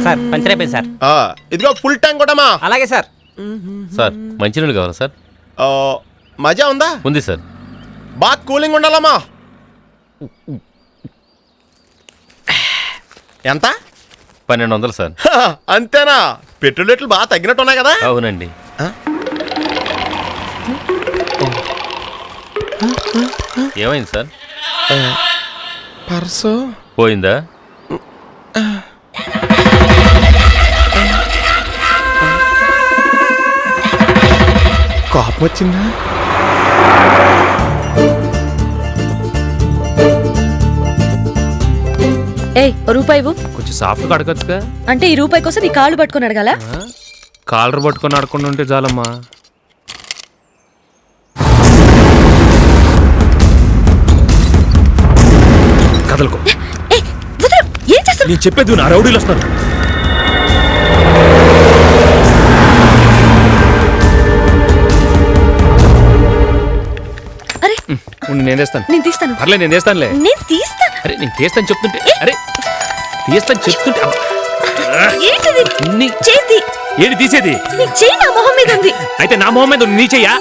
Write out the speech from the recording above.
Sir puncture అయిపోయింది sir. ఇదిగో full tank కూడా. అలాగే సార్. సార్ మంచినీళ్ళు కావాలా సార్? మజా ఉందా? ఉంది సార్. బాగా కూలింగ్ ఉండాలమ్మా. ఎంత? 1200 సార్. అంతేనా? పెట్రోల్ రేట్లు బాగా తగ్గినట్టు ఉన్నాయి కదా. అవునండి. ఏమైంది సార్? పర్సు పోయిందా? కోపం వచ్చిందా? ఏయ్ రూపాయి కొంచెం సాఫ్ట్గా అడగచ్చుగా. అంటే ఈ రూపాయి కోసం నీ కాళ్ళు పట్టుకొని అడగాల? కాలర్ పట్టుకొని అడగకుండా ఉంటే చాలమ్మా. కదలకు. ఏం చేస్తావు? నేను చెప్పేది నా రౌడీలు వస్తాను. అరే నేను తెస్తాను. నేను తీస్తాను. అర్లే నేను తెస్తానులే. నేను తీస్తాను. అరే నేను తీస్తాను చెప్తుంటే. అరే తీస్తాను చెప్తుంటే. ఏంటిది? చేతి ఏంటి తీసేది? నీ చెయ్యి నా మొహం మీద ఉంది. అయితే నా మొహం మీద నీ చెయ్యా?